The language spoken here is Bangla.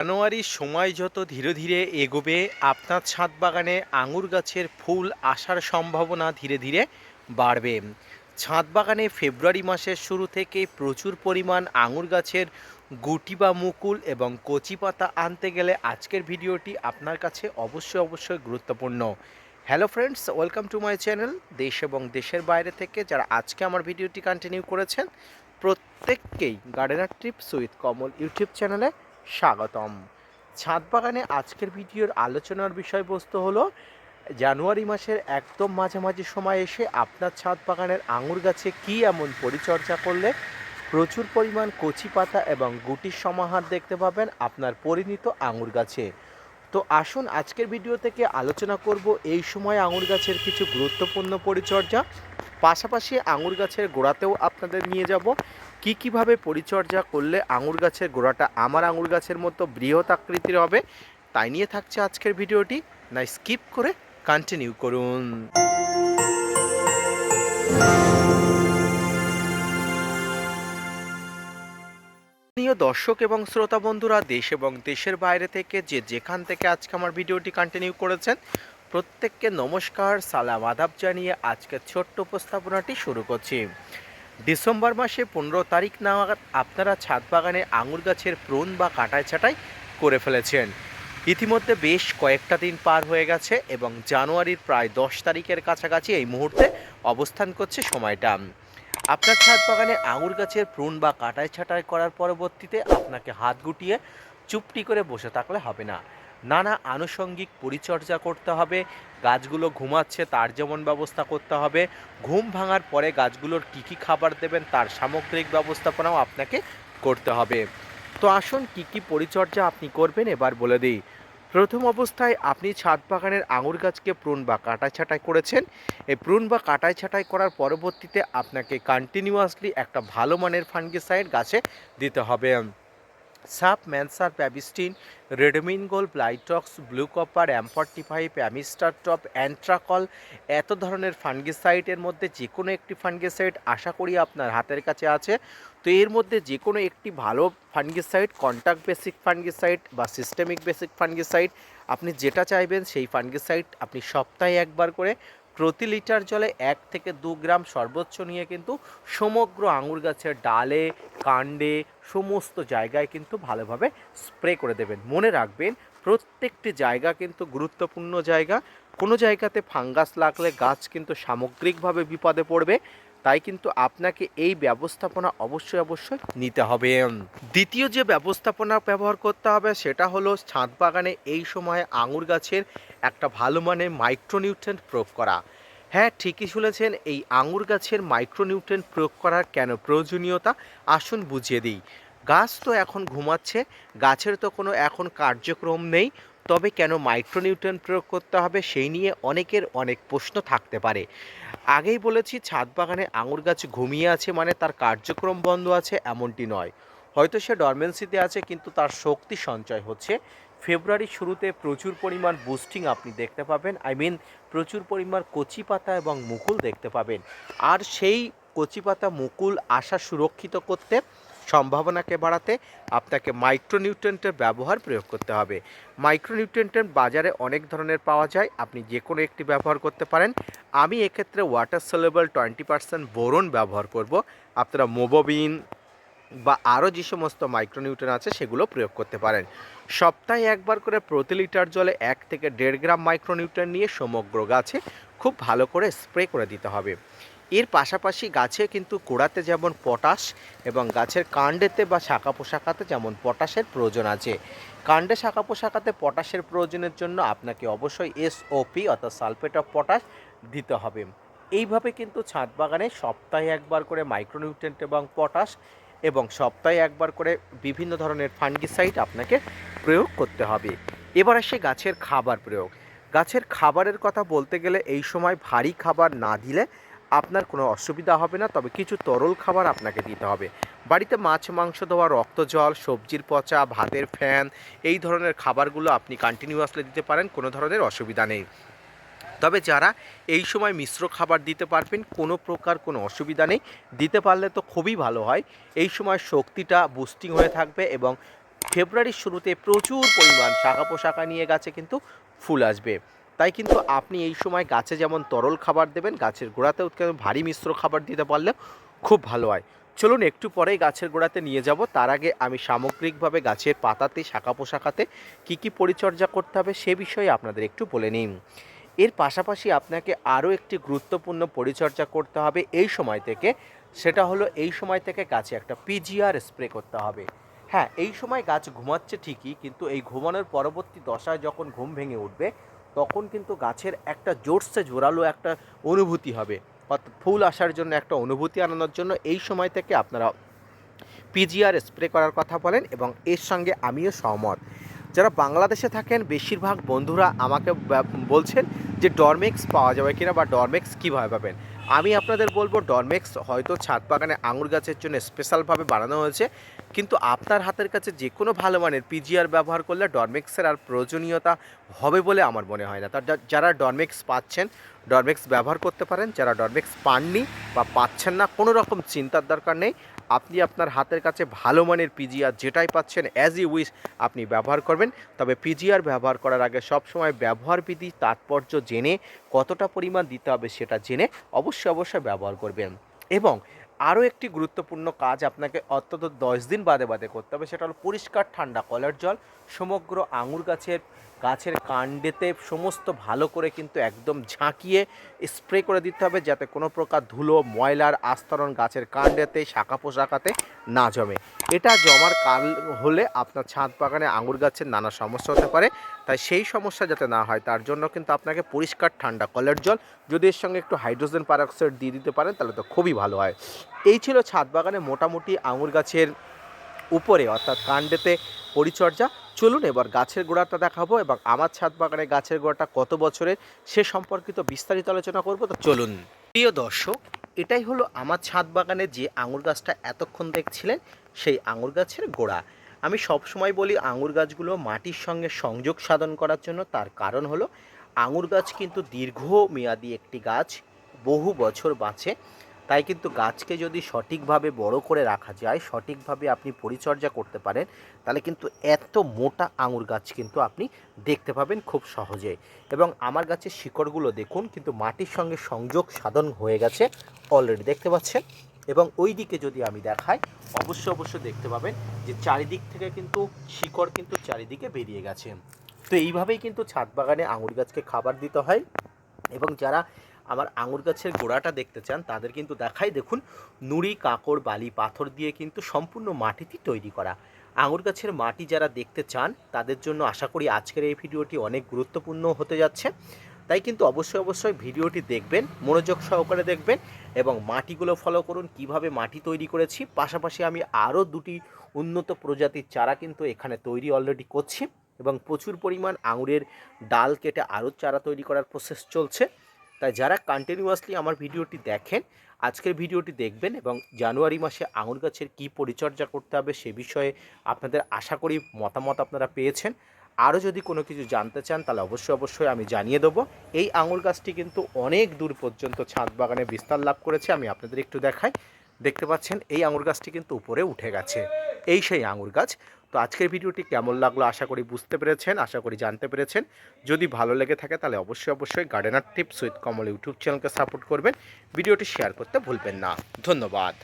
জানুয়ারির সময় যত ধীরে ধীরে এগোবে আপনার ছাদ বাগানে আঙুর গাছের ফুল আসার সম্ভাবনা ধীরে ধীরে বাড়বে। ছাদ বাগানে ফেব্রুয়ারি মাসের শুরু থেকে প্রচুর পরিমাণ আঙুর গাছের গুটি বা মুকুল এবং কচি পাতা আনতে গেলে আজকের ভিডিওটি আপনার কাছে অবশ্যই গুরুত্বপূর্ণ। Hello friends, welcome to my channel. দেশ এবং দেশের বাইরে থেকে যারা আজকে আমার ভিডিওটি কন্টিনিউ করেছেন প্রত্যেককেই gardener tips with Kamal YouTube চ্যানেলে স্বাগতম। ছাদ বাগানে আজকের ভিডিওর আলোচনার বিষয়বস্তু হলো জানুয়ারি মাসের একদম মাঝামাঝি সময় এসে আপনার ছাদ বাগানের আঙুর গাছে কী এমন পরিচর্যা করলে প্রচুর পরিমাণ কচি পাতা এবং গুটির সমাহার দেখতে পাবেন আপনার পরিণত আঙুর গাছে। তো আসুন আজকের ভিডিও থেকে আলোচনা করব এই সময় আঙুর গাছের কিছু গুরুত্বপূর্ণ পরিচর্যা, পাশাপাশি আঙুর গাছের গোড়াতেও আপনাদের নিয়ে যাব কীভাবে পরিচর্যা করলে আঙুর গাছের গোড়াটা আমার আঙুর গাছের মতো বৃহৎ আকৃতির হবে। তাই নিয়ে থাকছে আজকের ভিডিওটি, না স্কিপ করে কন্টিনিউ করুন। প্রিয় দর্শক এবং শ্রোতা বন্ধুরা, দেশ এবং দেশের বাইরে থেকে যেখান থেকে আজকে আমার ভিডিওটি কন্টিনিউ করেছেন প্রত্যেককে নমস্কার, সালাম, আদাব জানিয়ে আজকের ছোট্ট উপস্থাপনাটি শুরু করছি। ডিসেম্বর মাসে 15 তারিখ নাগাদ আপনারা ছাদ বাগানে আঙুর গাছের প্রুন বা কাটাই ছাঁটাই করে ফেলেছেন। ইতিমধ্যে বেশ কয়েকটা দিন পার হয়ে গেছে এবং জানুয়ারির প্রায় 10 তারিখের কাছাকাছি এই মুহূর্তে অবস্থান করছে সময়টা। আপনার ছাদ বাগানে আঙুর গাছের প্রুন বা কাটাই ছাঁটাই করার পরবর্তীতে আপনাকে হাত গুটিয়ে চুপটি করে বসে থাকলে হবে না, নানা আনুষঙ্গিক পরিচর্যা করতে হবে। গাছগুলো ঘুমাচ্ছে তার যেমন ব্যবস্থা করতে হবে, ঘুম ভাঙার পরে গাছগুলোর কী খাবার দেবেন তার সামগ্রিক ব্যবস্থাপনাও আপনাকে করতে হবে। তো আসুন কী পরিচর্যা আপনি করবেন এবার বলে দিই। প্রথম অবস্থায় আপনি ছাদ বাগানের আঙুর গাছকে প্রুন বা কাটাই ছাঁটাই করেছেন। এই প্রুন বা কাটাই ছাঁটাই করার পরবর্তীতে আপনাকে কন্টিনিউয়াসলি একটা ভালো মানের ফাঙ্গিসাইড গাছে দিতে হবে। সাপ, ম্যানসার, প্যাবিস্টিন, রেডমিনগোল, Blitox, blue copper, M45, Amistar top, Antracol, এত ধরনের ফাঙ্গিসাইডের মধ্যে যে কোনো একটি ফাঙ্গিসাইড আশা করি আপনার হাতের কাছে আছে। তো এর মধ্যে যে কোনো একটি ভালো ফাঙ্গিসাইড, কন্ট্যাক্ট বেসিক ফাঙ্গিসাইড বা সিস্টেমিক বেসিক ফাঙ্গিসাইড, আপনি যেটা চাইবেন সেই ফাঙ্গিসাইড আপনি সপ্তাহে একবার করে প্রতি লিটার জলে 1 থেকে 2 গ্রাম সর্বোচ্চ নিয়ে কিন্তু সমগ্র আঙুর গাছের ডালে, কাণ্ডে, সমস্ত জায়গায় কিন্তু ভালোভাবে স্প্রে করে দেবেন। মনে রাখবেন প্রত্যেকটি জায়গা কিন্তু গুরুত্বপূর্ণ জায়গা। কোনো জায়গাতে ফাঙ্গাস লাগলে গাছ কিন্তু সামগ্রিকভাবে বিপদে পড়বে। তাই কিন্তু আপনাকে এই ব্যবস্থাপনা অবশ্যই নিতে হবে। দ্বিতীয় যে ব্যবস্থাপনা ব্যবহার করতে হবে সেটা হলো ছাদ বাগানে এই সময় আঙুর গাছের একটা ভালো মানের মাইক্রোনিউট্রিয়েন্ট প্রয়োগ করা। হ্যাঁ, ঠিকই শুনেছেন, এই আঙুর গাছের মাইক্রোনিউট্রিয়েন্ট প্রয়োগ করার কেন প্রয়োজনীয়তা আসুন বুঝিয়ে দিই। গাছ তো এখন ঘুমাচ্ছে, গাছের তো কোনো এখন কার্যক্রম নেই, তবে কেন মাইক্রোনিউট্রিয়েন্ট প্রয়োগ করতে হবে সেই নিয়ে অনেকের অনেক প্রশ্ন থাকতে পারে। আগেই বলেছি ছাদ বাগানে আঙুর গাছ ঘুমিয়ে আছে মানে তার কার্যক্রম বন্ধ আছে এমনটি নয়। হয়তো সে ডরমেন্সিতে আছে কিন্তু তার শক্তি সঞ্চয় হচ্ছে। ফেব্রুয়ারির শুরুতে প্রচুর পরিমাণ বুস্টিং আপনি দেখতে পাবেন, প্রচুর পরিমাণ কচি পাতা এবং মুকুল দেখতে পাবেন। আর সেই কচি পাতা মুকুল আসা সুরক্ষিত করতে, সম্ভাবনাকে বাড়াতে আপনাকে মাইক্রোনিউট্রিয়েন্টের ব্যবহার প্রয়োগ করতে হবে। মাইক্রোনিউট্রিয়েন্টের বাজারে অনেক ধরনের পাওয়া যায়, আপনি যে কোনো একটি ব্যবহার করতে পারেন। আমি এক্ষেত্রে ওয়াটার সলিউবল 20% বোরন ব্যবহার করব। আপনারা মোবোবিন বা আরও যে সমস্ত মাইক্রোনিউট্রিয়েন্ট আছে সেগুলো প্রয়োগ করতে পারেন। সপ্তাহে একবার করে প্রতি লিটার জলে 1 থেকে 1.5 গ্রাম মাইক্রোনিউট্রিয়েন্ট নিয়ে সমগ্র গাছে খুব ভালো করে স্প্রে করে দিতে হবে। এর পাশাপাশি গাছে কিন্তু গোড়াতে যেমন পটাশ এবং গাছের কাণ্ডেতে বা শাখা পোশাকাতে যেমন পটাশের প্রয়োজন আছে। কাণ্ডে শাখা পোশাকাতে পটাশের প্রয়োজনের জন্য আপনাকে অবশ্যই SOP অর্থাৎ সালফেট অফ পটাশ দিতে হবে। এইভাবে কিন্তু ছাদ বাগানে সপ্তাহে একবার করে মাইক্রোনিউট্রিয়েন্ট এবং পটাশ এবং সপ্তাহে একবার করে বিভিন্ন ধরনের ফাঙ্গিসাইড আপনাকে প্রয়োগ করতে হবে। এবার আসে গাছের খাবার প্রয়োগ। গাছের খাবারের কথা বলতে গেলে এই সময় ভারী খাবার না দিলে আপনার কোনো অসুবিধা হবে না, তবে কিছু তরল খাবার আপনাকে দিতে হবে। বাড়িতে মাছ মাংস দেওয়া, রক্ত জল, সবজির পচা, ভাতের ফ্যান, এই ধরনের খাবারগুলো আপনি কন্টিনিউয়াসলি দিতে পারেন, কোনো ধরনের অসুবিধা নেই। তবে যারা এই সময় মিশ্র খাবার দিতে পারবেন কোনো প্রকার কোনো অসুবিধা নেই, দিতে পারলে তো খুবই ভালো হয়। এই সময় শক্তিটা বুস্টিং হয়ে থাকবে এবং ফেব্রুয়ারির শুরুতে প্রচুর পরিমাণ শাখা পোশাকা নিয়ে গাছে কিন্তু ফুল আসবে। তাই কিন্তু আপনি এই সময় গাছে যেমন তরল খাবার দেবেন, গাছের গোড়াতেও ভারী মিশ্র খাবার দিতে পারলে খুব ভালো হয়। চলুন একটু পরেই গাছের গোড়াতে নিয়ে যাব। তার আগে আমি সামগ্রিকভাবে গাছের পাতাতে শাখা পোশাকাতে কী কী পরিচর্যা করতে হবে সে বিষয়ে আপনাদের একটু বলে নিন। এর পাশাপাশি আপনাকে আরও একটি গুরুত্বপূর্ণ পরিচর্যা করতে হবে এই সময় থেকে, সেটা হলো এই সময় থেকে গাছে একটা পিজিআর স্প্রে করতে হবে। হ্যাঁ, এই সময় গাছ ঘুমাচ্ছে ঠিকই, কিন্তু এই ঘুমানোর পরবর্তী দশায় যখন ঘুম ভেঙে উঠবে তখন কিন্তু গাছের একটা জোরসে জোরালো একটা অনুভূতি হবে, অর্থাৎ ফুল আসার জন্য একটা অনুভূতি আনানোর জন্য এই সময় থেকে আপনারা পিজিআর স্প্রে করার কথা বলেন এবং এর সঙ্গে আমিও সহমত। যারা বাংলাদেশে থাকেন বেশিরভাগ বন্ধুরা আমাকে বলছেন যে ডরমেক্স পাওয়া যাবে কিনা বা ডরমেক্স কীভাবে পাবেন। আমি আপনাদের বলবো ডরমেক্স হয়তো ছাদ বাগানে আঙুর গাছের জন্য স্পেশালভাবে বানানো হয়েছে, কিন্তু আপনার হাতের কাছে যে কোনো ভালো মানের পিজিআর ব্যবহার করলে ডরমেক্সের আর প্রয়োজনীয়তা হবে বলে আমার মনে হয় না। তার যারা ডরমেক্স পাচ্ছেন ডরমেক্স ব্যবহার করতে পারেন, যারা ডরমেক্স পাননি বা পাচ্ছেন না কোনো রকম চিন্তার দরকার নেই। আপনি আপনার হাতের কাছে ভালো মানের পিজিআর যেটাই পাচ্ছেন অ্যাজ ইউ উইশ আপনি ব্যবহার করবেন। তবে পিজিআর ব্যবহার করার আগে সবসময় ব্যবহার বিধি তাৎপর্য জেনে কতটা পরিমাণ দিতে হবে সেটা জেনে অবশ্যই ব্যবহার করবেন। এবং আরও একটি গুরুত্বপূর্ণ কাজ আপনাকে অন্তত 10 দিন বাদে বাদে করতে হবে, সেটা হলো পরিষ্কার ঠান্ডা কলের জল সমগ্র আঙুর গাছের কাণ্ডেতে সমস্ত ভালো করে কিন্তু একদম ঝাঁকিয়ে স্প্রে করে দিতে হবে, যাতে কোনো প্রকার ধুলো ময়লার আস্তরণ গাছের কাণ্ডেতে শাখা পোশাকাতে না জমে। এটা জমার কাল হলে আপনার ছাদ বাগানে আঙুর গাছের নানা সমস্যা হতে পারে। তাই সেই সমস্যা যাতে না হয় তার জন্য কিন্তু আপনাকে পরিষ্কার ঠান্ডা কলের জল, যদি এর সঙ্গে একটু হাইড্রোজেন পারঅক্সাইড দিয়ে দিতে পারেন তাহলে তো খুবই ভালো হয়। এই ছিল ছাদ বাগানে মোটামুটি আঙুর গাছের উপরে অর্থাৎ কাণ্ডেতে পরিচর্যা। চলুন এবার গাছের গোড়াটা দেখাবো এবং আমার ছাদ বাগানে গাছের গোড়াটা কত বছরের সে সম্পর্কিত বিস্তারিত আলোচনা করব। তো চলুন প্রিয় দর্শক, এটাই হলো আমার ছাদ বাগানে যে আঙুর গাছটা এতক্ষণ দেখছিলেন সেই আঙুর গাছের গোড়া। আমি সবসময় বলি আঙুর গাছগুলো মাটির সঙ্গে সংযোগ সাধন করার জন্য। তার কারণ হলো আঙুর গাছ কিন্তু দীর্ঘমেয়াদী একটি গাছ, বহু বছর বাঁচে। তাই কিন্তু গাছকে যদি সঠিকভাবে বড় করে রাখা যায়, সঠিকভাবে আপনি পরিচর্যা করতে পারেন, তাহলে কিন্তু এত মোটা আঙুর গাছ কিন্তু আপনি দেখতে পাবেন খুব সহজেই। এবং আমার গাছের শিকড়গুলো দেখুন কিন্তু মাটির সঙ্গে সংযোগ সাধন হয়ে গেছে অলরেডি, দেখতে পাচ্ছেন। এবং ওই দিকে যদি আমি দেখাই অবশ্যই দেখতে পাবেন যে চারিদিক থেকে কিন্তু শিকড় কিন্তু চারিদিকে বেরিয়ে গেছে। তো এইভাবেই কিন্তু ছাদ বাগানে আঙুর গাছকে খাবার দিতে হয়। এবং যারা আমার আঙুর গাছের গোড়াটা দেখতে চান তাদের কিন্তু দেখাই, দেখুন নুড়ি কাঁকড় বালি পাথর দিয়ে কিন্তু সম্পূর্ণ মাটিতে তৈরি করা। আঙুর গাছের মাটি যারা দেখতে চান তাদের জন্য আশা করি আজকের এই ভিডিওটি অনেক গুরুত্বপূর্ণ হতে যাচ্ছে। তাই কিন্তু অবশ্যই ভিডিওটি দেখবেন, মনোযোগ সহকারে দেখবেন এবং মাটিগুলো ফলো করুন কিভাবে মাটি তৈরি করেছি। পাশাপাশি আমি আরও দুটি উন্নত প্রজাতির চারা কিন্তু এখানে তৈরি অলরেডি করছি এবং প্রচুর পরিমাণ আঙুরের ডাল কেটে আরও চারা তৈরি করার প্রসেস চলছে। তাই যারা কন্টিনিউয়াসলি আমার ভিডিওটি দেখেন আজকের ভিডিওটি দেখবেন এবং জানুয়ারি মাসে আঙুর গাছের কী পরিচর্যা করতে হবে সে বিষয়ে আপনাদের আশা করি মতামত আপনারা পেয়েছেন। আরও যদি কোনো কিছু জানতে চান তাহলে অবশ্যই আমি জানিয়ে দেবো। এই আঙুর গাছটি কিন্তু অনেক দূর পর্যন্ত ছাদ বাগানে বিস্তার লাভ করেছে। আমি আপনাদের একটু দেখাই, দেখতে পাচ্ছেন এই আঙুর গাছটি কিন্তু উপরে উঠে গেছে, এই সেই আঙুর গাছ। তো আজকের ভিডিওটি কেমন লাগলো আশা করি বুঝতে পেরেছেন, আশা করি জানতে পেরেছেন। যদি ভালো লেগে থাকে তাহলে অবশ্যই gardener tips with Kamal YouTube চ্যানেলকে সাপোর্ট করবেন। ভিডিওটি শেয়ার করতে ভুলবেন না। ধন্যবাদ।